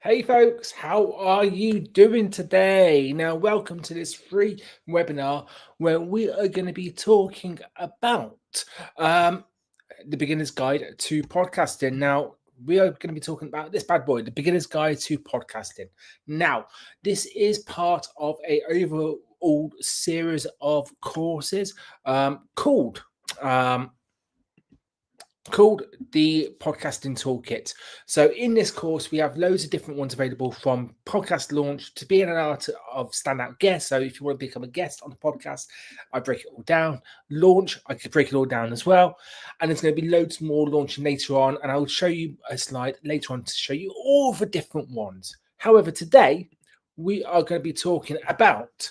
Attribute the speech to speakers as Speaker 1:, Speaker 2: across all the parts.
Speaker 1: Hey folks, how are you doing today? Now, welcome to this free webinar where we are going to be talking about um, the beginner's guide to podcasting. Now, we are going to be talking about this bad boy, the beginner's guide to podcasting. Now, this is part of a overall series of courses um, called the podcasting toolkit. So in this course we have loads of different ones available, from podcast launch to being an art of standout guest. So if you want to become a guest on the podcast, I break it all down. Launch, I could break it all down as well, and there's going to be loads more launching later on, and I'll show you a slide later on to show you all the different ones. However, today we are going to be talking about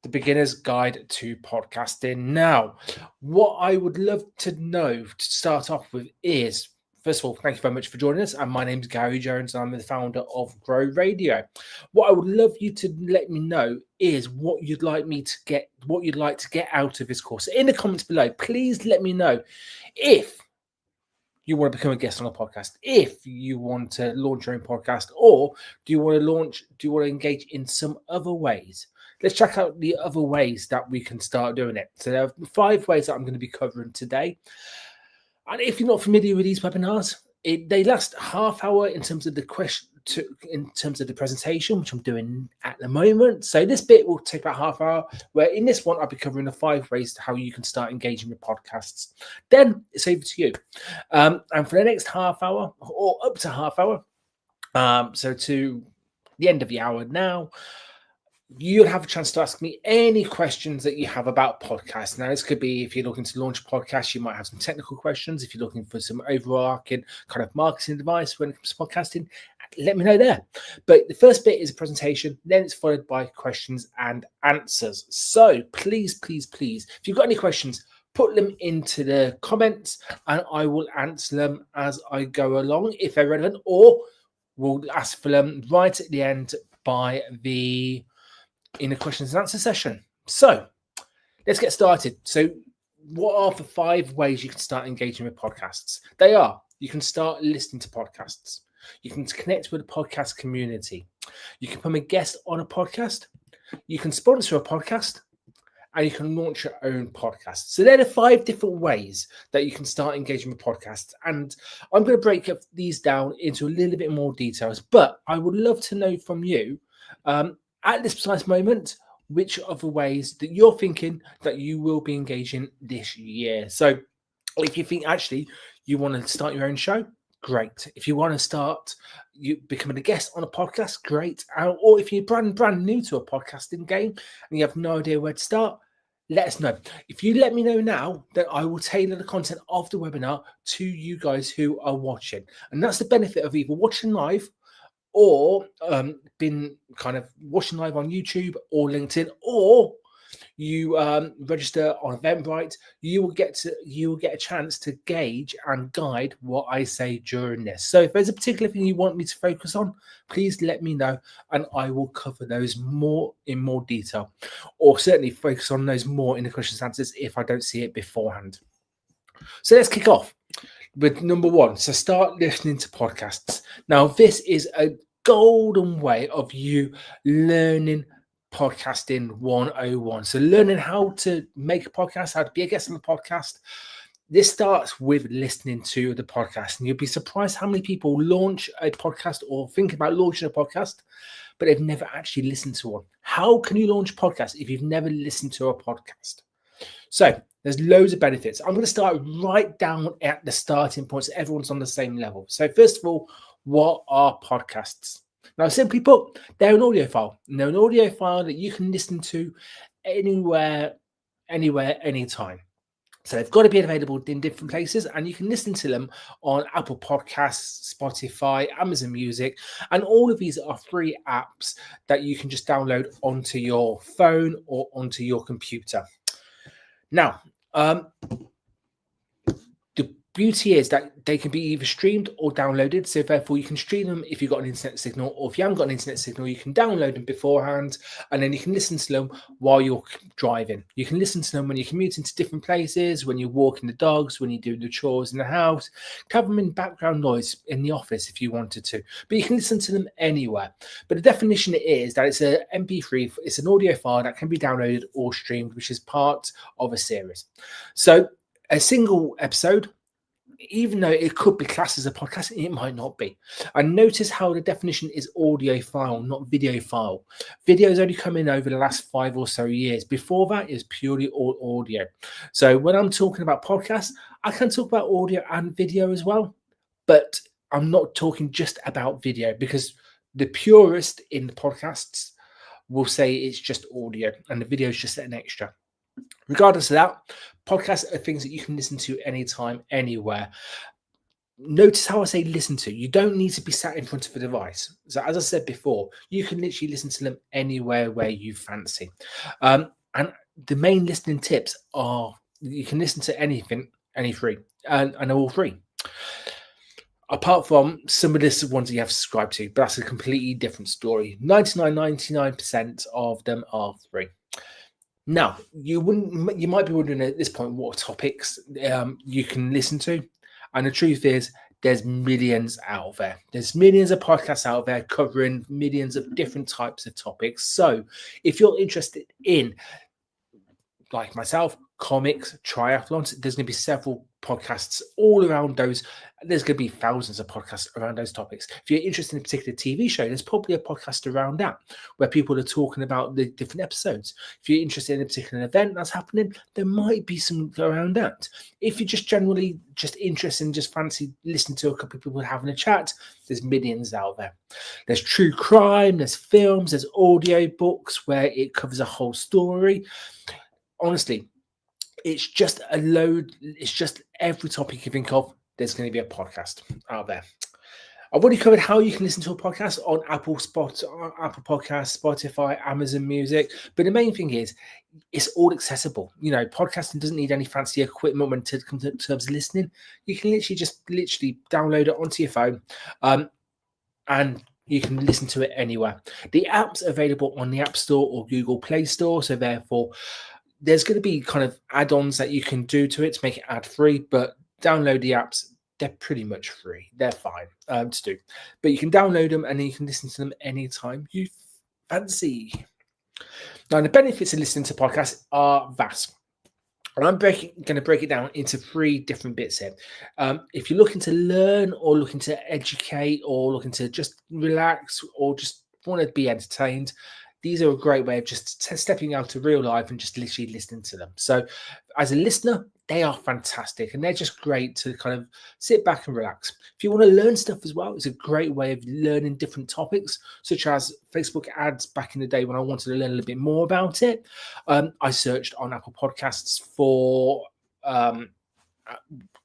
Speaker 1: the beginner's guide to podcasting. Now, what I would love to know to start off with is, first of all, thank you very much for joining us. And my name is Gary Jones. I'm the founder of Grow Radio. What I would love you to let me know is what you'd like to get out of this course. In the comments below, please let me know if you want to become a guest on a podcast, if you want to launch your own podcast, or do you want to engage in some other ways? Let's check out the other ways that we can start doing it. So there are 5 ways that I'm going to be covering today. And if you're not familiar with these webinars, they last half hour in terms of the presentation, which I'm doing at the moment. So this bit will take about half hour, where in this one I'll be covering the 5 ways to how you can start engaging with podcasts. Then it's over to you. And for the next half hour, or up to half hour, so to the end of the hour now, you'll have a chance to ask me any questions that you have about podcasts. Now, this could be, if you're looking to launch a podcast, you might have some technical questions. If you're looking for some overarching kind of marketing advice when it comes to podcasting, let me know there. But the first bit is a presentation, then it's followed by questions and answers. So please, if you've got any questions, put them into the comments and I will answer them as I go along if they're relevant, or we'll ask for them right at the end in the questions and answer session. So let's get started. So what are the 5 ways you can start engaging with podcasts? They are: you can start listening to podcasts, you can connect with a podcast community, you can become a guest on a podcast, you can sponsor a podcast, and you can launch your own podcast. So they're the 5 different ways that you can start engaging with podcasts. And I'm going to break up these down into a little bit more details, but I would love to know from you, at this precise moment, which of the ways that you're thinking that you will be engaging this year. So if you think actually you want to start your own show, great. If you want to start becoming a guest on a podcast, great. Or if you're brand new to a podcasting game and you have no idea where to start, let us know. If you let me know now, then I will tailor the content of the webinar to you guys who are watching. And that's the benefit of either watching live or been kind of watching live on YouTube or LinkedIn, or you register on Eventbrite. You will get a chance to gauge and guide what I say during this. So if there's a particular thing you want me to focus on, please let me know and I will cover those in more detail, or certainly focus on those more in the questions and answers if I don't see it beforehand. So let's kick off with number 1. So start listening to podcasts. Now, this is a golden way of you learning podcasting 101. So learning how to make a podcast, how to be a guest on a podcast. This starts with listening to the podcast, and you'll be surprised how many people launch a podcast or think about launching a podcast, but they've never actually listened to one. How can you launch a podcast if you've never listened to a podcast? So there's loads of benefits. I'm going to start right down at the starting point so everyone's on the same level. So first of all, what are podcasts? Now, simply put, they're an audio file. And they're an audio file that you can listen to anywhere, anytime. So they've got to be available in different places, and you can listen to them on Apple Podcasts, Spotify, Amazon Music, and all of these are free apps that you can just download onto your phone or onto your computer. Now, the beauty is that they can be either streamed or downloaded. So therefore you can stream them if you've got an internet signal, or if you haven't got an internet signal, you can download them beforehand, and then you can listen to them while you're driving. You can listen to them when you're commuting to different places, when you're walking the dogs, when you're doing the chores in the house. Have them in background noise in the office if you wanted to, but you can listen to them anywhere. But the definition is that it's a MP3, it's an audio file that can be downloaded or streamed, which is part of a series. So a single episode, even though it could be classed as a podcast, it might not be. And notice how the definition is audio file, not video file. Video has only come in over the last 5 or so years. Before that, it was purely all audio. So when I'm talking about podcasts, I can talk about audio and video as well, but I'm not talking just about video, because the purist in the podcasts will say it's just audio and the video is just an extra. Regardless of that, podcasts are things that you can listen to anytime, anywhere. Notice how I say listen to. You don't need to be sat in front of a device. So as I said before, you can literally listen to them anywhere where you fancy. And the main listening tips are you can listen to anything, any free, and they're all free. Apart from some of the ones that you have subscribed to, but that's a completely different story. 99% of them are free. Now, you might be wondering at this point what topics you can listen to. And the truth is, there's millions out there. There's millions of podcasts out there covering millions of different types of topics. So if you're interested in, like myself, comics, triathlons, there's going to be several podcasts all around those. There's going to be thousands of podcasts around those topics. If you're interested in a particular TV show, there's probably a podcast around that where people are talking about the different episodes. If you're interested in a particular event that's happening, there might be some around that. If you're just generally just interested and just fancy listening to a couple of people having a chat, there's millions out there. There's true crime, there's films, there's audio books where it covers a whole story. Honestly, it's just a load. It's just every topic you think of, there's going to be a podcast out there. I've already covered how you can listen to a podcast on Apple Podcasts, Spotify, Amazon Music. But the main thing is, it's all accessible. You know, podcasting doesn't need any fancy equipment when it comes to terms of listening. You can literally download it onto your phone, and you can listen to it anywhere. The app's available on the App Store or Google Play Store, so therefore there's going to be kind of add-ons that you can do to it to make it ad-free, but download the apps. They're pretty much free. They're fine to do. To you can download them and then you can listen to them anytime you fancy. Now, the benefits of listening to podcasts are vast. And I'm going to break it down into 3 different bits here. If you're looking to learn or looking to educate or looking to just relax or just want to be entertained, these are a great way of just stepping out to real life and just literally listening to them. So as a listener, they are fantastic and they're just great to kind of sit back and relax. If you want to learn stuff as well, it's a great way of learning different topics, such as Facebook ads. Back in the day when I wanted to learn a little bit more about it, I searched on Apple Podcasts for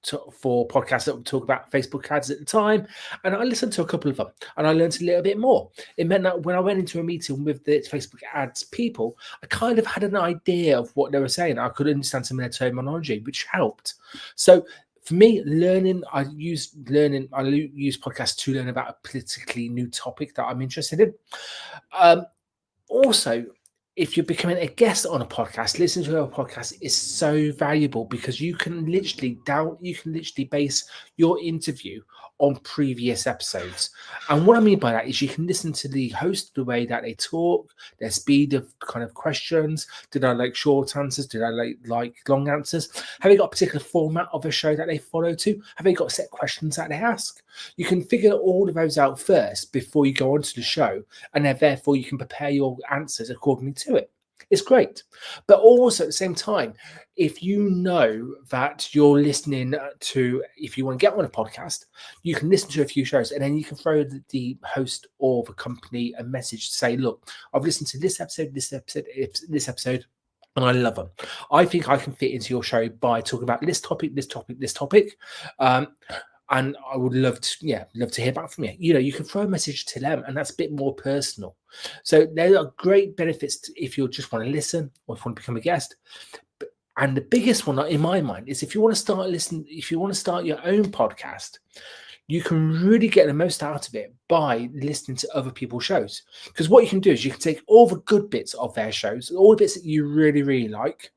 Speaker 1: podcasts that would talk about Facebook ads at the time, and I listened to a couple of them and I learned a little bit more. It meant that when I went into a meeting with the Facebook ads people, I kind of had an idea of what they were saying. I could understand some of their terminology, which helped. So for me, I use podcasts to learn about a politically new topic that I'm interested in. Also, if you're becoming a guest on a podcast, listening to a podcast is so valuable because you can literally base your interview on previous episodes. And what I mean by that is you can listen to the host, the way that they talk, their speed of kind of questions. Did I like short answers? Did I like long answers? Have they got a particular format of a show that they follow to? Have they got set questions that they ask? You can figure all of those out first before you go onto the show, and then therefore you can prepare your answers accordingly to it. It's great. But also at the same time, if you know that you're listening to, if you want to get on a podcast, you can listen to a few shows and then you can throw the host or the company a message to say, look, I've listened to this episode, and I love them. I think I can fit into your show by talking about this topic. And I would love to hear back from you. You know, you can throw a message to them, and that's a bit more personal. So there are great benefits if you just want to listen or if you want to become a guest. But And the biggest one in my mind is if you want to start your own podcast, you can really get the most out of it by listening to other people's shows. Because what you can do is you can take all the good bits of their shows, all the bits that you really, really like,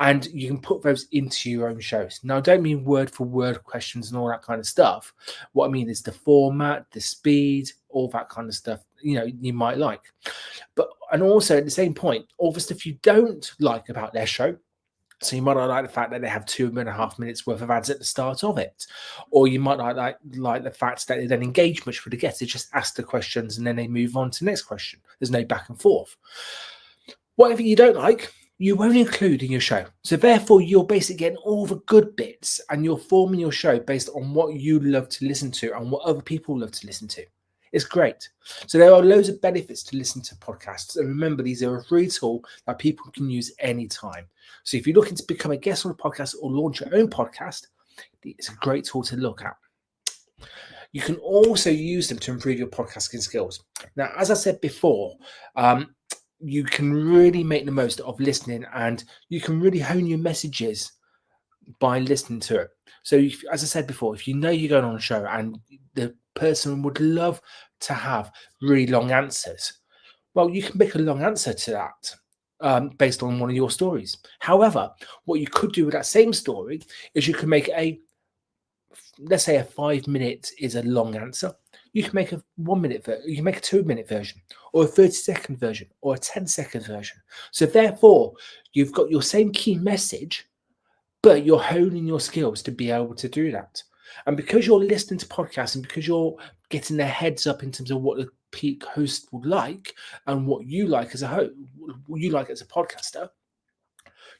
Speaker 1: and you can put those into your own shows. Now, I don't mean word for word questions and all that kind of stuff. What I mean is the format, the speed, all that kind of stuff, you might like. And also at the same point, all the stuff you don't like about their show. So you might not like the fact that they have 2.5 minutes worth of ads at the start of it. Or you might not like the fact that they don't engage much with the guests. They just ask the questions and then they move on to the next question. There's no back and forth. Whatever you don't like, you won't include in your show. So therefore, you're basically getting all the good bits and you're forming your show based on what you love to listen to and what other people love to listen to. It's great. So there are loads of benefits to listen to podcasts. And remember, these are a free tool that people can use anytime. So if you're looking to become a guest on a podcast or launch your own podcast, it's a great tool to look at. You can also use them to improve your podcasting skills. Now, as I said before, you can really make the most of listening and you can really hone your messages by listening to it. So as I said before, if you know you're going on a show and the person would love to have really long answers, well, you can make a long answer to that based on one of your stories. However, what you could do with that same story is you can make let's say a 5 minute is a long answer. You can make a 1 minute you can make a 2 minute version or a 30-second version or a 10-second version. So therefore, you've got your same key message, but you're honing your skills to be able to do that. And because you're listening to podcasts and because you're getting their heads up in terms of what the peak host would like and what you like as a host, what you like as a podcaster,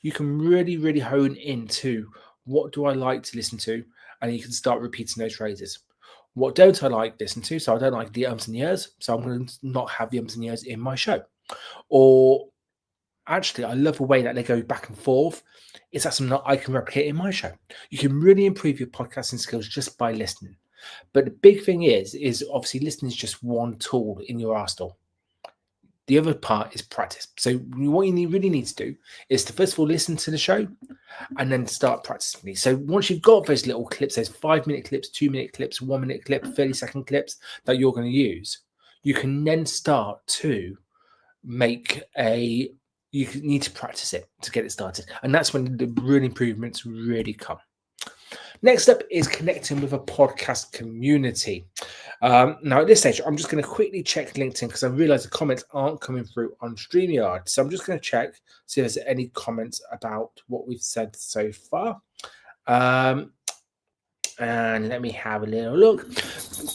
Speaker 1: you can really, really hone into what do I like to listen to, and you can start repeating those phrases. What don't I like to listen to? So I don't like the ums and yeahs, so I'm going to not have the ums and yeahs in my show. Or actually, I love the way that they go back and forth. Is that something that I can replicate in my show? You can really improve your podcasting skills just by listening. But the big thing is obviously listening is just one tool in your arsenal. The other part is practice. So what you really need to do is to first of all listen to the show and then start practicing. So once you've got those little clips, those 5 minute clips, 2 minute clips, 1 minute clip, 30-second clips that you're going to use, you can then start to make you need to practice it to get it started. And that's when the real improvements really come. Next up is connecting with a podcast community. Now, at this stage, I'm just going to quickly check LinkedIn because I realize the comments aren't coming through on StreamYard. So I'm just going to check, see if there's any comments about what we've said so far. And let me have a little look.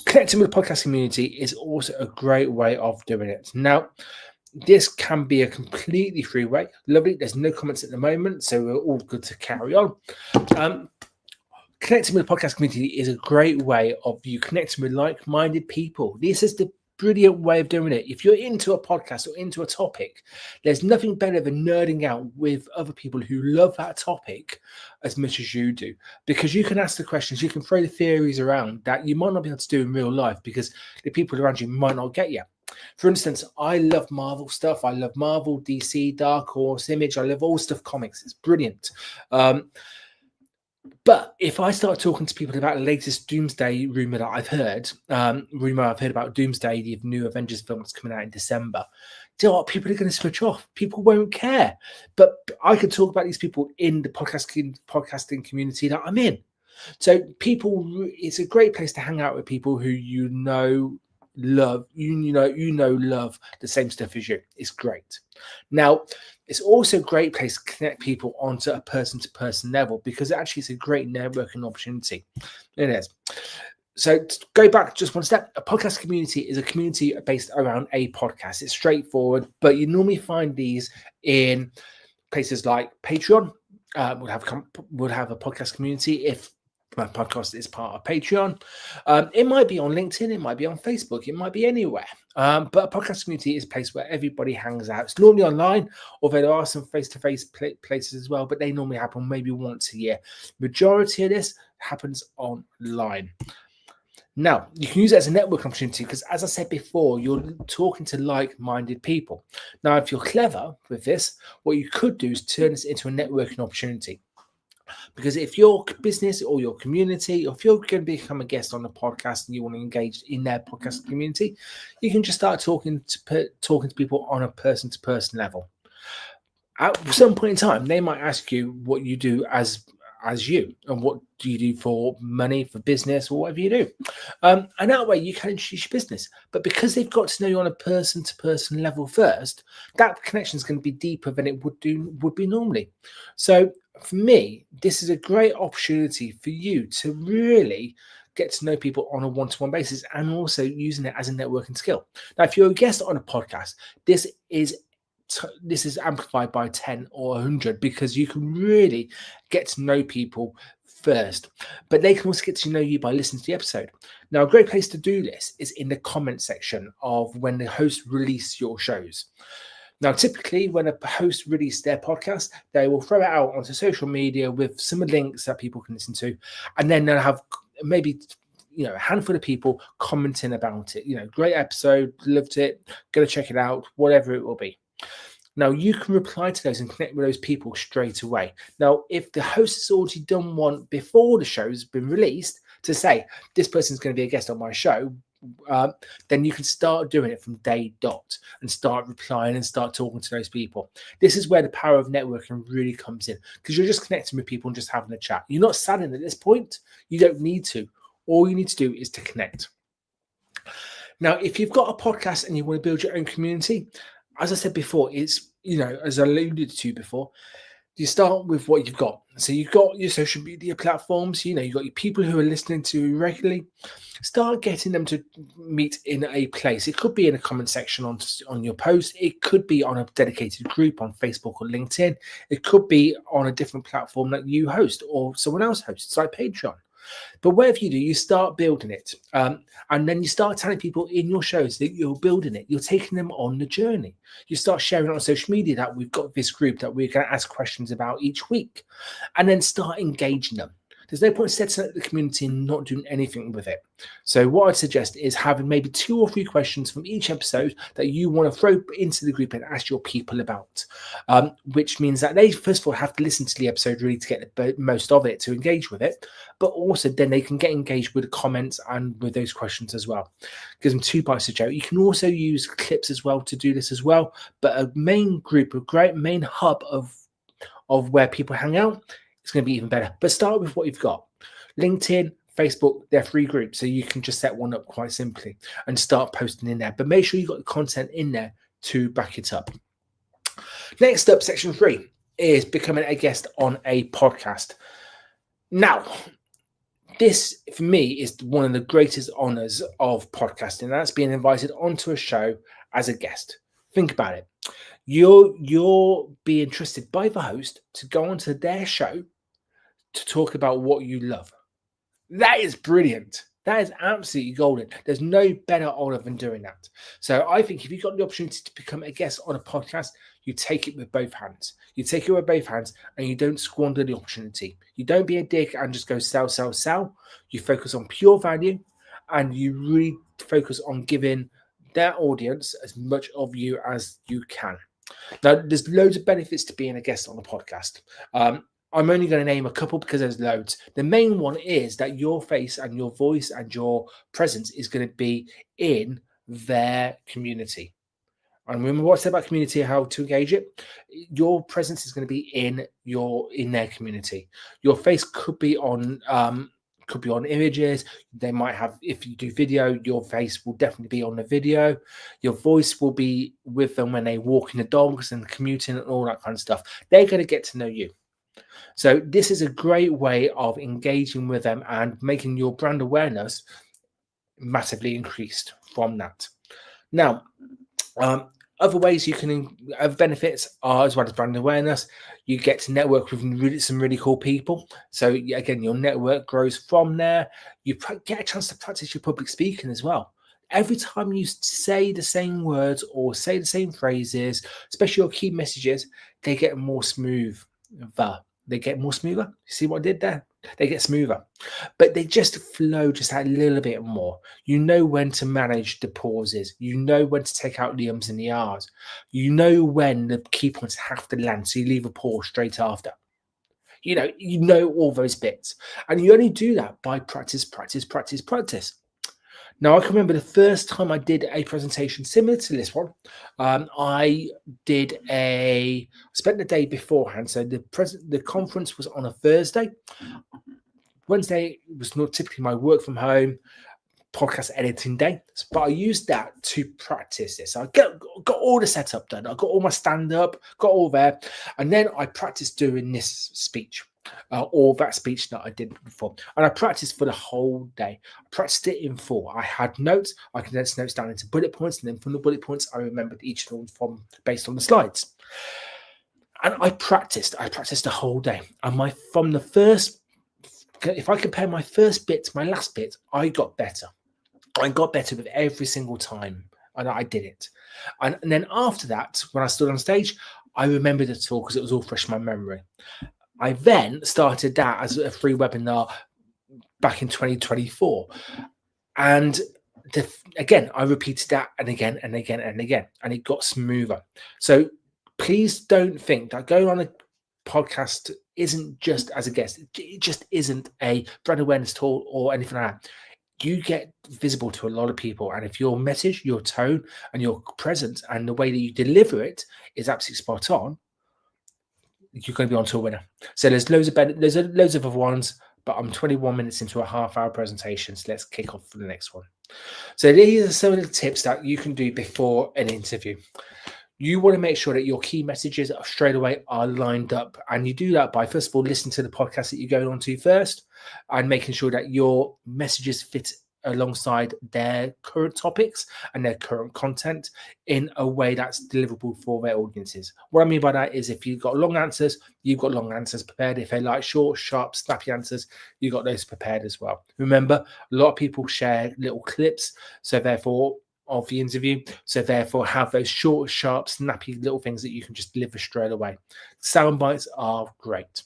Speaker 1: Connecting with the podcast community is also a great way of doing it. Now, this can be a completely free way. Lovely. There's no comments at the moment, so we're all good to carry on. Connecting with the podcast community is a great way of you connecting with like-minded people. This is the brilliant way of doing it. If you're into a podcast or into a topic, there's nothing better than nerding out with other people who love that topic as much as you do, because you can ask the questions, you can throw the theories around that you might not be able to do in real life because the people around you might not get you. For instance, I love Marvel stuff. I love Marvel, DC, Dark Horse, Image. I love all stuff comics. It's brilliant. But if I start talking to people about the latest Doomsday rumor that I've heard, about Doomsday, the new Avengers film that's coming out in December, do you know what? People are going to switch off. People won't care. But I could talk about these people in the podcasting community that I'm in. So it's a great place to hang out with people who love love the same stuff as you. It's great. Now, it's also a great place to connect people onto a person-to-person level because actually it's a great networking opportunity. It is. So to go back just one step, a podcast community is a community based around a podcast. It's straightforward, but you normally find these in places like Patreon. Would have a podcast community if my podcast is part of Patreon. It might be on LinkedIn, it might be on Facebook, it might be anywhere. But a podcast community is a place where everybody hangs out. It's normally online, although there are some face-to-face places as well, but they normally happen maybe once a year. Majority of this happens online. Now, you can use it as a network opportunity because, as I said before, you're talking to like-minded people. Now, if you're clever with this, what you could do is turn this into a networking opportunity. Because if your business or your community, or if you're going to become a guest on a podcast and you want to engage in their podcast community, you can just start talking to people on a person-to-person level. At some point in time, they might ask you what you do as you, and what do you do for money, for business, or whatever you do. And that way you can introduce your business. But because they've got to know you on a person-to-person level first, that connection is going to be deeper than it would be normally. So for me, this is a great opportunity for you to really get to know people on a one-to-one basis, and also using it as a networking skill. Now, if you're a guest on a podcast, this is amplified by 10 or 100, because you can really get to know people first, but they can also get to know you by listening to the episode. Now, a great place to do this is in the comment section of when the hosts release your shows. Now, typically when a host releases their podcast, they will throw it out onto social media with some links that people can listen to, and then they'll have maybe a handful of people commenting about it. Great episode, loved it, gonna check it out, whatever it will be. Now, you can reply to those and connect with those people straight away. Now, if the host has already done one before the show's been released to say, this person's going to be a guest on my show, then you can start doing it from day dot and start replying and start talking to those people. This is where the power of networking really comes in, because you're just connecting with people and just having a chat. You're not selling at this point. You don't need to. All you need to do is to connect. Now, if you've got a podcast and you want to build your own community, as I said before, it's, as I alluded to before, you start with what you've got. So you've got your social media platforms, you've got your people who are listening to you regularly. Start getting them to meet in a place. It could be in a comment section on your post. It could be on a dedicated group on Facebook or LinkedIn. It could be on a different platform that you host or someone else hosts, like Patreon. But whatever you do, you start building it. And then you start telling people in your shows that you're building it. You're taking them on the journey. You start sharing on social media that we've got this group that we're going to ask questions about each week, and then start engaging them. There's no point setting up the community and not doing anything with it. So what I'd suggest is having maybe 2 or 3 questions from each episode that you want to throw into the group and ask your people about, which means that they, first of all, have to listen to the episode really to get the most of it, to engage with it, but also then they can get engaged with the comments and with those questions as well. Gives them 2 bites to joke. You can also use clips as well to do this as well, but a main group, a great main hub of where people hang out, it's going to be even better. But start with what you've got. LinkedIn, Facebook, they're free groups, so you can just set one up quite simply and start posting in there. But make sure you've got the content in there to back it up. Next up, section 3 is becoming a guest on a podcast. Now, this, for me, is one of the greatest honors of podcasting. That's being invited onto a show as a guest. Think about it. You're being trusted by the host to go onto their show to talk about what you love. That is brilliant. That is absolutely golden. There's no better honor than doing that. So I think if you've got the opportunity to become a guest on a podcast, you take it with both hands. You take it with both hands and you don't squander the opportunity. You don't be a dick and just go sell, sell, sell. You focus on pure value and you really focus on giving their audience as much of you as you can. Now, there's loads of benefits to being a guest on a podcast. I'm only going to name a couple because there's loads. The main one is that your face and your voice and your presence is going to be in their community. And remember what I said about community, how to engage it. Your presence is going to be in their community. Your face could be on images. They might have, if you do video, your face will definitely be on the video. Your voice will be with them when they walking the dogs and commuting and all that kind of stuff. They're going to get to know you. So this is a great way of engaging with them and making your brand awareness massively increased from that. Now, other ways you can have benefits are, as well as brand awareness, you get to network with some really cool people. So again, your network grows from there. You get a chance to practice your public speaking as well. Every time you say the same words or say the same phrases, especially your key messages, they get more smooth. They get more smoother. You see what I did there? They get smoother, but they just flow just a little bit more. You know when to manage the pauses. You know when to take out the ums and the ahs. You know when the key points have to land, so you leave a pause straight after. You know all those bits, and you only do that by practice, practice, practice, practice. Now, I can remember the first time I did a presentation similar to this one. I spent the day beforehand. So the conference was on a Thursday. Wednesday was not typically my work from home podcast editing day, but I used that to practice this. I got all the setup done. I got all my stand up, got all there, and then I practiced doing this speech. Or that speech that I did before. And I practiced for the whole day. I practiced it in full. I had notes. I condensed notes down into bullet points. And then from the bullet points, I remembered each of them based on the slides. And I practiced the whole day. And if I compare my first bit to my last bit, I got better. I got better with every single time. And I did it. And then after that, when I stood on stage, I remembered it all because it was all fresh in my memory. I then started that as a free webinar back in 2024. And again, I repeated that and again and again and again, and it got smoother. So please don't think that going on a podcast isn't just as a guest. It just isn't a brand awareness tool or anything like that. You get visible to a lot of people. And if your message, your tone, and your presence and the way that you deliver it is absolutely spot on, you're going to be on to a winner. So there's loads of other ones, but I'm 21 minutes into a half-hour presentation, so let's kick off for the next one. So these are some of the tips that you can do before an interview. You want to make sure that your key messages straight away are lined up, and you do that by, first of all, listening to the podcast that you're going on to first, and making sure that your messages fit alongside their current topics and their current content in a way that's deliverable for their audiences. What I mean by that is if you've got long answers, you've got long answers prepared. If they like short, sharp, snappy answers, you've got those prepared as well. Remember, a lot of people share little clips, so therefore of the interview, so therefore have those short, sharp, snappy little things that you can just deliver straight away. Sound bites are great.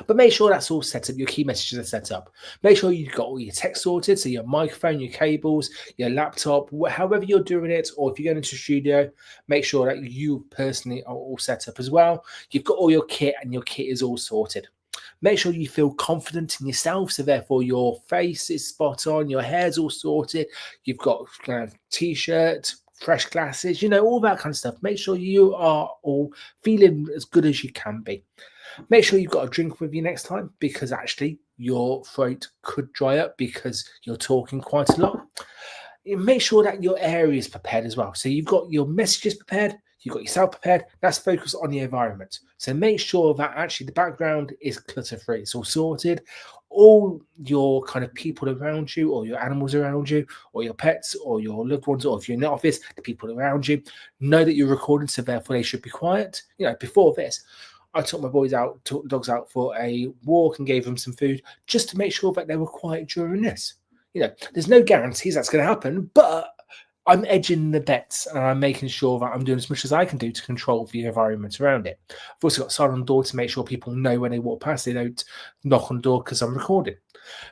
Speaker 1: But make sure that's all set up. Your key messages are set up. Make sure you've got all your tech sorted. So your microphone, your cables, your laptop, however you're doing it, or if you're going into a studio, make sure that you personally are all set up as well. You've got all your kit and your kit is all sorted. Make sure you feel confident in yourself. So therefore your face is spot on. Your hair's all sorted. You've got kind of t-shirt, fresh glasses, all that kind of stuff. Make sure you are all feeling as good as you can be. Make sure you've got a drink with you next time, because actually your throat could dry up because you're talking quite a lot. Make sure that your area is prepared as well. So you've got your messages prepared, you've got yourself prepared. That's focused on the environment. So make sure that actually the background is clutter-free. It's all sorted. All your kind of people around you, or your animals around you, or your pets, or your loved ones, or if you're in the office, the people around you know that you're recording, so therefore they should be quiet. Before this, I took my took the dogs out for a walk and gave them some food just to make sure that they were quiet during this. There's no guarantees that's going to happen, but I'm edging the bets and I'm making sure that I'm doing as much as I can do to control the environment around it. I've also got a sign on the door to make sure people know when they walk past, they don't knock on the door because I'm recording.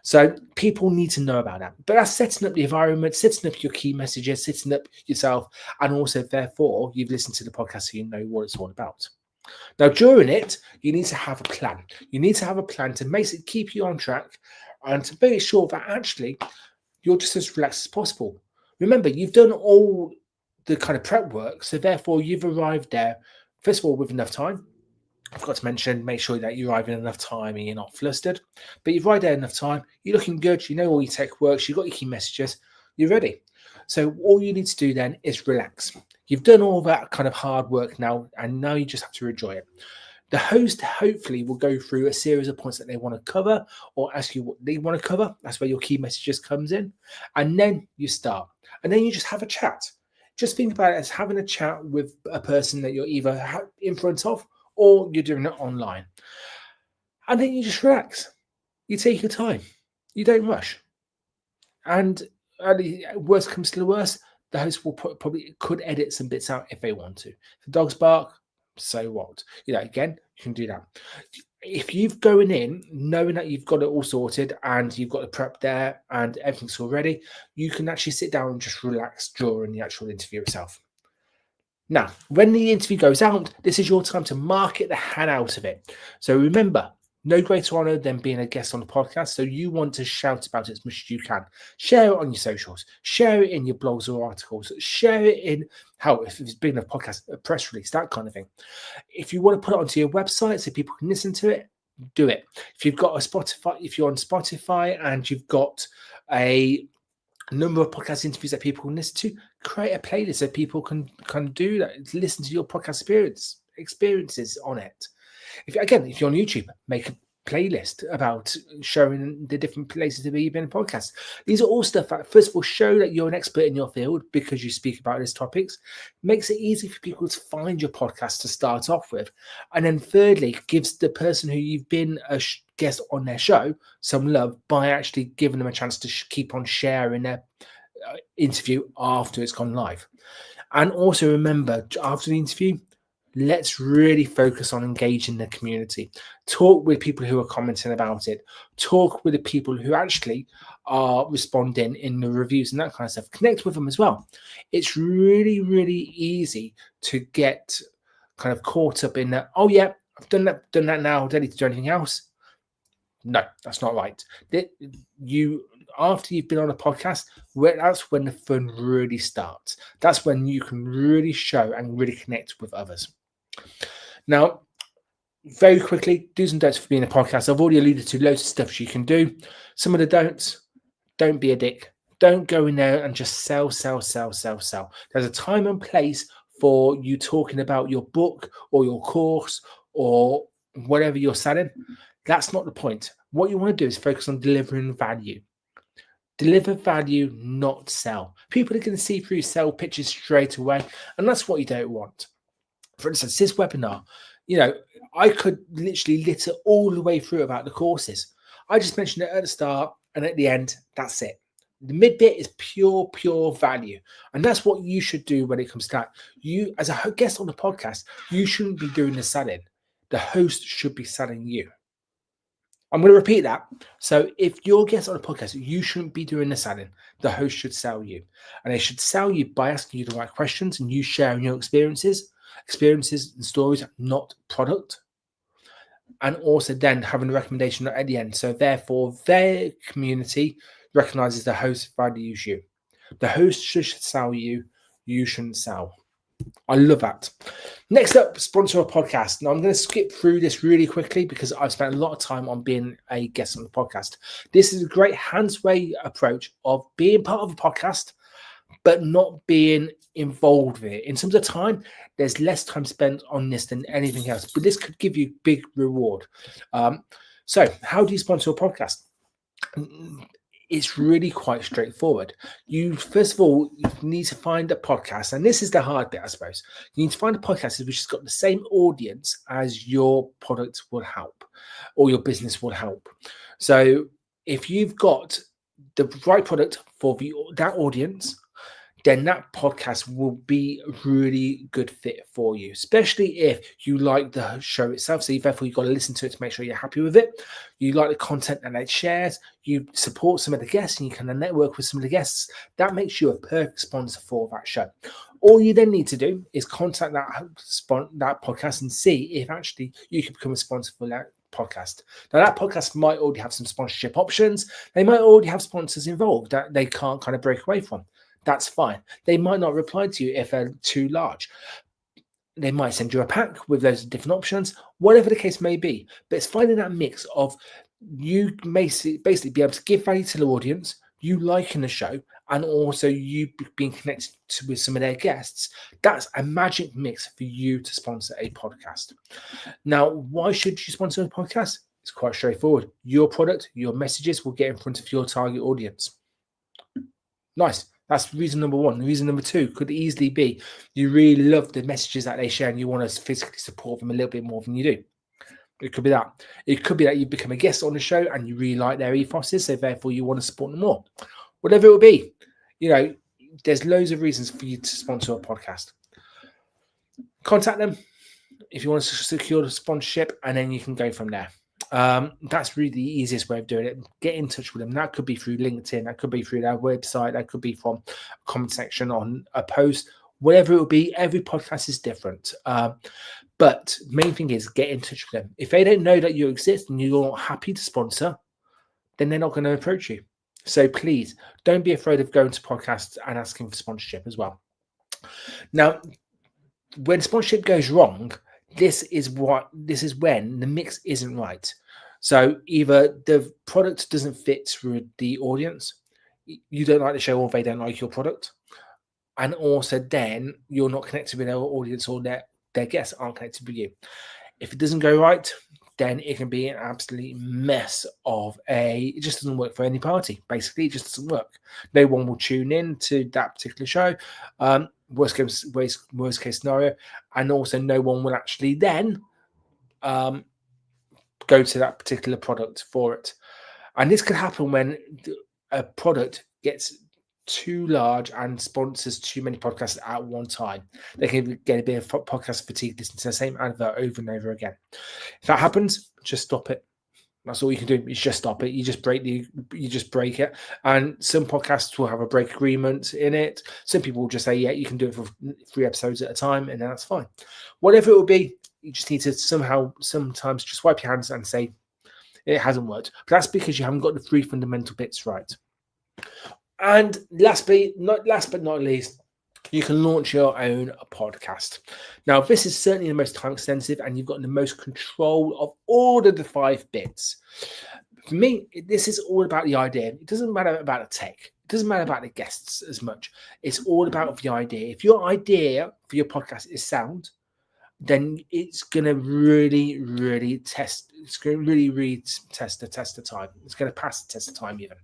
Speaker 1: So people need to know about that. But that's setting up the environment, setting up your key messages, setting up yourself, and also, therefore, you've listened to the podcast so you know what it's all about. Now, during it, you need to have a plan. You need to have a plan to basically keep you on track and to make sure that actually you're just as relaxed as possible. Remember, you've done all the kind of prep work, so therefore you've arrived there, first of all, with enough time. I forgot to mention, make sure that you arrive in enough time and you're not flustered. But you've arrived there enough time, you're looking good, you know all your tech works, you've got your key messages, you're ready. So all you need to do then is relax. You've done all that kind of hard work now, and now you just have to enjoy it. The host hopefully will go through a series of points that they want to cover or ask you what they want to cover. That's where your key messages comes in. And then you start. And then you just have a chat. Just think about it as having a chat with a person that you're either in front of or you're doing it online. And then you just relax. You take your time. You don't rush. And worst comes to the worst, the host will probably could edit some bits out if they want to. If the dogs bark, so what? Again, you can do that. if you've going in knowing that you've got it all sorted and you've got the prep there and everything's all ready, you can actually sit down and just relax during the actual interview itself. Now, when the interview goes out, this is your time to market the hell out of it. So remember, no greater honor than being a guest on the podcast. So you want to shout about it as much as you can. Share it on your socials. Share it in your blogs or articles. Share it in if it's been a podcast, a press release, that kind of thing. If you want to put it onto your website so people can listen to it, do it. If you've got a Spotify, if you're on Spotify and you've got a number of podcast interviews that people can listen to, create a playlist so people can do that, listen to your podcast experiences on it. If you're on YouTube, make a playlist about showing the different places that you've been in podcasts. These are all stuff that, first of all, show that you're an expert in your field because you speak about these topics. Makes it easy for people to find your podcast to start off with. And then thirdly, gives the person who you've been a guest on their show some love by actually giving them a chance to keep on sharing their interview after it's gone live. And also remember, after the interview, let's really focus on engaging the community. Talk with people who are commenting about it. Talk with the people who actually are responding in the reviews and that kind of stuff. Connect with them as well. It's really, really easy to get kind of caught up in that, oh yeah, I've done that now, I don't need to do anything else. No, that's not right. After you've been on a podcast, that's when the fun really starts. That's when you can really show and really connect with others. Now, very quickly, do's and don'ts for being a podcast. I've already alluded to loads of stuff you can do. Some of the don'ts: don't be a dick. Don't go in there and just sell. There's a time and place for you talking about your book or your course or whatever you're selling. That's not the point. What you want to do is focus on delivering value. Deliver value, not sell. People are going to see through sell pitches straight away, and that's what you don't want. For instance, this webinar, I could literally litter all the way through about the courses. I just mentioned it at the start, and at the end, that's it. The mid bit is pure value, and that's what you should do when it comes to that. You, as a guest on the podcast, you shouldn't be doing the selling. The host should be selling you. I'm going to repeat that. So if you're a guest on a podcast, you shouldn't be doing the selling. The host should sell you. And they should sell you by asking you the right questions and you sharing your experiences and stories, not product. And also then having a recommendation at the end. So therefore, their community recognizes the host values you. The host should sell you. You shouldn't sell. I love that. Next up, sponsor a podcast. Now, I'm going to skip through this really quickly because I've spent a lot of time on being a guest on the podcast. This is a great hands-way approach of being part of a podcast, but not being involved with it. In terms of time, there's less time spent on this than anything else, but this could give you big reward. So how do you sponsor a podcast? It's really quite straightforward. You, first of all, you need to find a podcast, and this is the hard bit, I suppose. You need to find a podcast which has got the same audience as your product will help, or your business will help. So if you've got the right product for that audience, then that podcast will be a really good fit for you, especially if you like the show itself. So therefore, you've got to listen to it to make sure you're happy with it. You like the content that it shares. You support some of the guests and you can network with some of the guests. That makes you a perfect sponsor for that show. All you then need to do is contact that podcast and see if actually you can become a sponsor for that podcast. Now, that podcast might already have some sponsorship options. They might already have sponsors involved that they can't kind of break away from. That's fine. They might not reply to you if they're too large. They might send you a pack with those different options, whatever the case may be. But it's finding that mix of you basically be able to give value to the audience, you liking the show, and also you being connected with some of their guests. That's a magic mix for you to sponsor a podcast. Now, why should you sponsor a podcast? It's quite straightforward. Your product, your messages will get in front of your target audience. Nice. That's reason number one. Reason number two could easily be you really love the messages that they share and you want to physically support them a little bit more than you do. It could be that. It could be that you become a guest on the show and you really like their ethoses, so therefore you want to support them more. Whatever it will be, there's loads of reasons for you to sponsor a podcast. Contact them. if you want to secure the sponsorship, and then you can go from there. That's really the easiest way of doing it. Get in touch with them. That could be through LinkedIn, that could be through their website, that could be from a comment section on a post, whatever it will be. Every podcast is different. But main thing is get in touch with them. If they don't know that you exist and you're not happy to sponsor, then they're not going to approach you. So please don't be afraid of going to podcasts and asking for sponsorship as well. Now, when sponsorship goes wrong, this is when the mix isn't right. So either the product doesn't fit with the audience, you don't like the show, or they don't like your product, and also then you're not connected with their audience, or their guests aren't connected with you. If it doesn't go right, then it can be an absolute mess of it just doesn't work for any party. Basically, it just doesn't work. No one will tune in to that particular show. Worst case scenario, and also no one will actually then go to that particular product for it. And this could happen when a product gets too large and sponsors too many podcasts at one time. They can get a bit of podcast fatigue listening to the same advert over and over again. If that happens, just stop it. That's all you can do. Is just stop it. You just break it. And some podcasts will have a break agreement in it. Some people will just say, yeah, you can do it for 3 episodes at a time, and then that's fine. Whatever it will be, you just need to sometimes just wipe your hands and say it hasn't worked. But that's because you haven't got the 3 fundamental bits right. And last but not least, you can launch your own podcast. Now, this is certainly the most time extensive, and you've got the most control of all of the 5 bits. For me, this is all about the idea. It doesn't matter about the tech. It doesn't matter about the guests as much. It's all about the idea. If your idea for your podcast is sound, then it's going to really test. It's going to really test the test of time. It's going to pass the test of time even.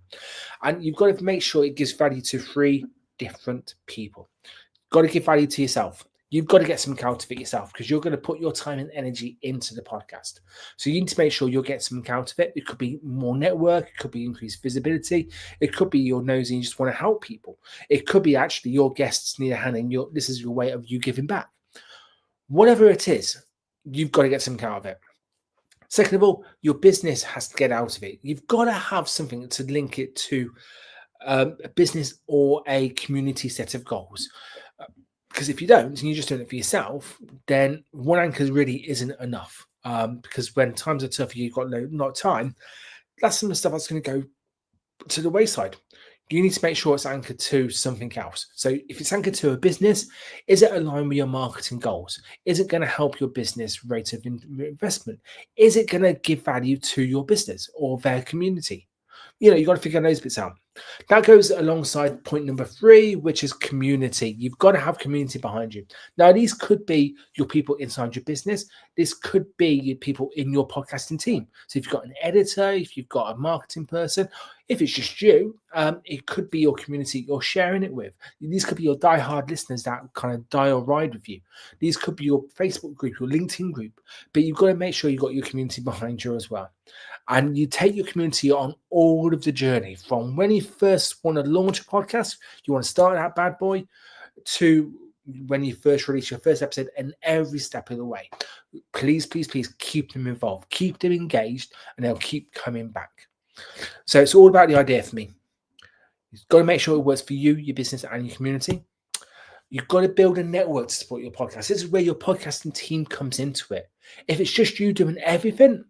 Speaker 1: And you've got to make sure it gives value to 3 different people. You've got to give value to yourself. You've got to get something out of it yourself, because you're going to put your time and energy into the podcast. So you need to make sure you'll get something out of it. It could be more network. It could be increased visibility. It could be you're nosy and you just want to help people. It could be actually your guests need a hand, and this is your way of you giving back. Whatever it is, you've got to get something out of it. Second of all, your business has to get out of it. You've got to have something to link it to a business or a community set of goals. Because if you don't, and you're just doing it for yourself, then one anchor really isn't enough. Because when times are tough, you've got not time, that's some of the stuff that's going to go to the wayside. You need to make sure it's anchored to something else. So if it's anchored to a business, is it aligned with your marketing goals? Is it going to help your business rate of investment? Is it going to give value to your business or their community? You've got to figure those bits out. That goes alongside point number 3, which is community. You've got to have community behind you. Now, these could be your people inside your business. This could be your people in your podcasting team. So if you've got an editor, if you've got a marketing person, if it's just you, it could be your community you're sharing it with. These could be your diehard listeners that kind of die or ride with you. These could be your Facebook group, your LinkedIn group. But you've got to make sure you've got your community behind you as well. And you take your community on all of the journey, from when you first want to launch a podcast, you want to start that bad boy, to when you first release your first episode, and every step of the way. Please keep them involved, keep them engaged, and they'll keep coming back. So it's all about the idea for me. You've got to make sure it works for you, your business, and your community. You've got to build a network to support your podcast. This is where your podcasting team comes into it. If it's just you doing everything,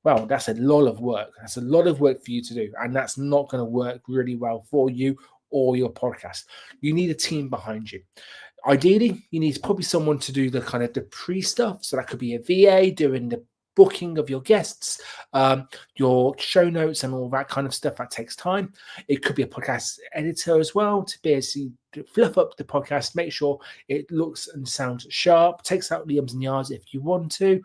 Speaker 1: well, that's a lot of work. That's a lot of work for you to do. And that's not going to work really well for you or your podcast. You need a team behind you. Ideally, you need probably someone to do the kind of the pre-stuff. So that could be a VA doing the booking of your guests, your show notes and all that kind of stuff. That takes time. It could be a podcast editor as well, to basically fluff up the podcast, make sure it looks and sounds sharp, takes out the ums and yahs if you want to,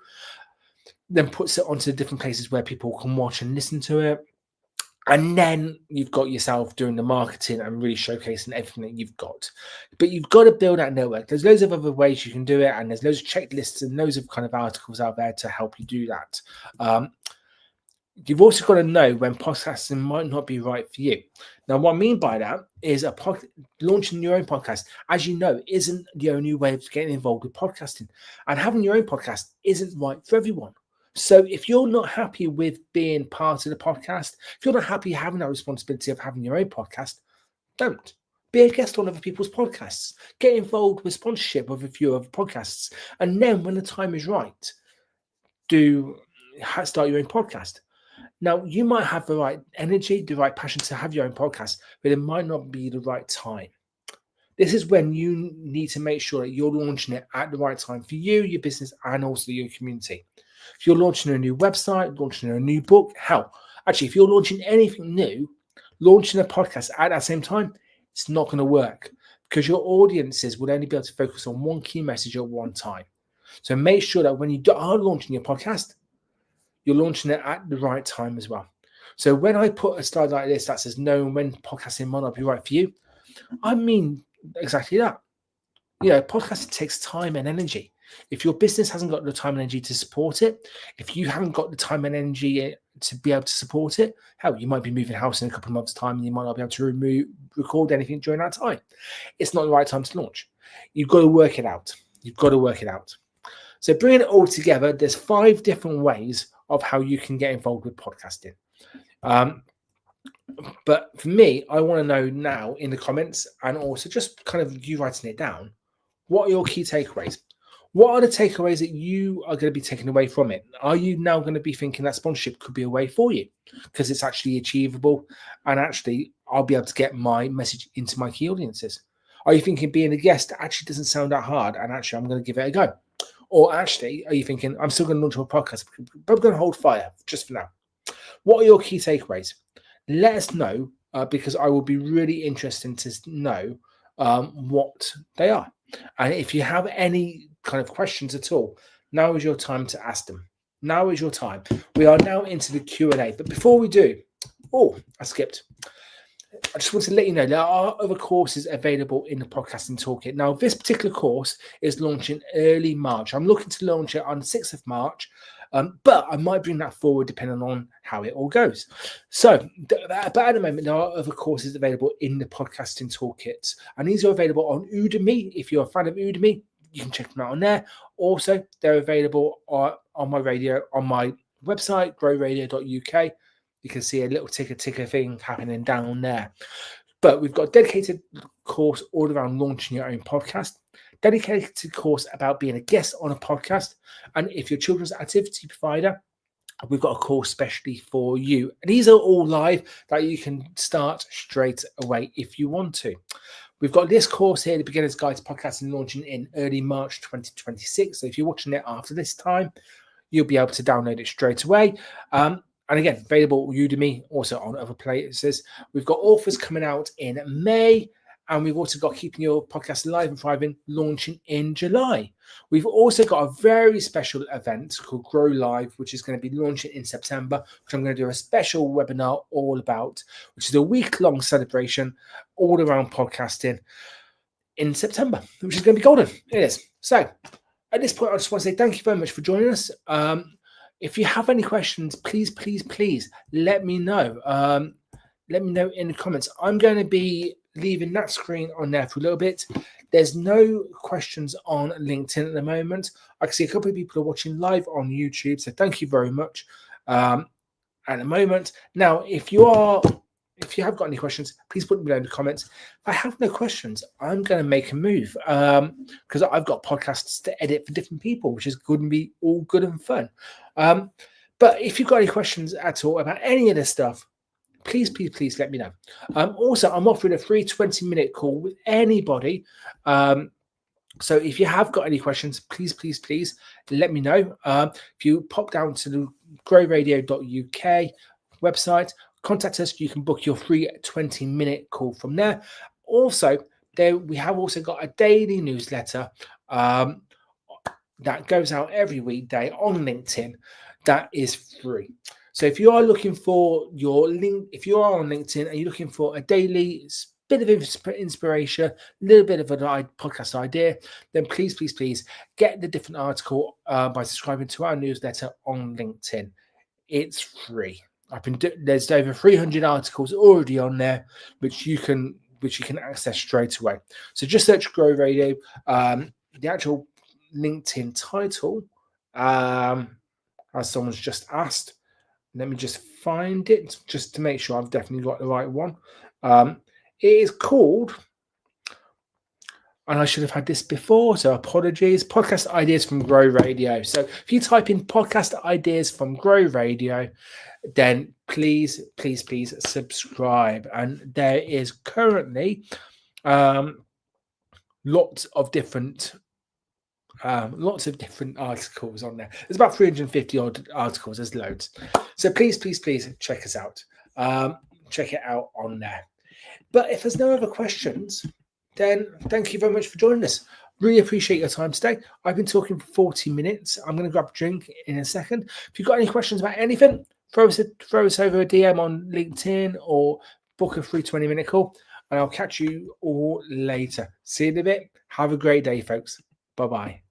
Speaker 1: then puts it onto different places where people can watch and listen to it. And then you've got yourself doing the marketing and really showcasing everything that you've got. But you've got to build that network. There's loads of other ways you can do it, and there's loads of checklists and loads of kind of articles out there to help you do that. You've also got to know when podcasting might not be right for you. Now, what I mean by that is launching your own podcast, as you know, isn't the only way of getting involved with podcasting. And having your own podcast isn't right for everyone. So if you're not happy with being part of the podcast, if you're not happy having that responsibility of having your own podcast, don't. Be a guest on other people's podcasts. Get involved with sponsorship of a few other podcasts. And then when the time is right, start your own podcast. Now, you might have the right energy, the right passion to have your own podcast, but it might not be the right time. This is when you need to make sure that you're launching it at the right time for you, your business, and also your community. If you're launching a new website, launching a new book, actually, if you're launching anything new, launching a podcast at that same time, it's not going to work because your audiences will only be able to focus on one key message at one time. So make sure that when you are launching your podcast, you're launching it at the right time as well. So when I put a slide like this that says no when podcasting might not be right for you, I mean exactly that. Podcasting takes time and energy. If your business hasn't got the time and energy to support it, if you haven't got the time and energy to be able to support it, you might be moving house in a couple of months' time and you might not be able to record anything during that time. It's not the right time to launch. You've got to work it out. So bringing it all together, there's 5 different ways of how you can get involved with podcasting. But for me, I want to know now in the comments, and also just kind of you writing it down, what are your key takeaways? What are the takeaways that you are going to be taking away from it? Are you now going to be thinking that sponsorship could be a way for you because it's actually achievable and actually I'll be able to get my message into my key audiences? Are you thinking being a guest actually doesn't sound that hard and actually I'm going to give it a go? Or actually, are you thinking, I'm still going to launch a podcast, but I'm going to hold fire just for now? What are your key takeaways? Let us know because I will be really interested to know what they are. And if you have any kind of questions at all, now is your time to ask them. Now is your time. We are now into the Q&A. But before we do, I skipped. I just want to let you know there are other courses available in the Podcasting Toolkit. Now, this particular course is launching early March. I'm looking to launch it on the 6th of March, but I might bring that forward depending on how it all goes. So, but at the moment, there are other courses available in the Podcasting Toolkit, and these are available on Udemy. If you're a fan of Udemy, you can check them out on there. Also, they're available on my website, growradio.uk. You can see a little ticker thing happening down there. But we've got a dedicated course all around launching your own podcast, dedicated course about being a guest on a podcast. And if you're a children's activity provider, we've got a course specially for you. And these are all live that you can start straight away if you want to. We've got this course here, the Beginner's Guide to Podcasting, launching in early March 2026. So if you're watching it after this time, you'll be able to download it straight away. And again, available on Udemy, also on other places. We've got authors coming out in May, and we've also got Keeping Your Podcast Alive and Thriving launching in July. We've also got a very special event called Grow Live, which is going to be launching in September, which I'm going to do a special webinar all about, which is a week-long celebration all around podcasting in September, which is going to be golden. It is. So at this point, I just want to say thank you very much for joining us. If you have any questions, please let me know. Let me know in the comments. I'm going to be leaving that screen on there for a little bit. There's no questions on LinkedIn at the moment. I can see a couple of people are watching live on YouTube, so thank you very much at the moment. Now, if you have got any questions, please put them below in the comments. If I have no questions, I'm going to make a move because I've got podcasts to edit for different people, which is going to be all good and fun. But if you've got any questions at all about any of this stuff, please let me know. Also, I'm offering a free 20-minute call with anybody. So if you have got any questions, please let me know. If you pop down to the growradio.uk website, contact us. You can book your free 20-minute call from there. Also, we have also got a daily newsletter that goes out every weekday on LinkedIn. That is free. So if you are looking for your link, if you are on LinkedIn and you're looking for a daily bit of inspiration, a little bit of an podcast idea, then please get the different article by subscribing to our newsletter on LinkedIn. It's free. There's over 300 articles already on there, which you can access straight away. So just search Grow Radio. The actual LinkedIn title, as someone's just asked, let me just find it just to make sure I've definitely got the right one. It is called, and I should have had this before, so apologies, Podcast Ideas from Grow Radio. So if you type in Podcast Ideas from Grow Radio, then please subscribe. And there is currently lots of different articles on there. There's about 350 odd articles. There's loads. So please check us out. Check it out on there. But if there's no other questions, then thank you very much for joining us. Really appreciate your time today. I've been talking for 40 minutes. I'm going to grab a drink in a second. If you've got any questions about anything, throw us over a DM on LinkedIn or book a free 20-minute call, and I'll catch you all later. See you in a bit. Have a great day, folks. Bye-bye.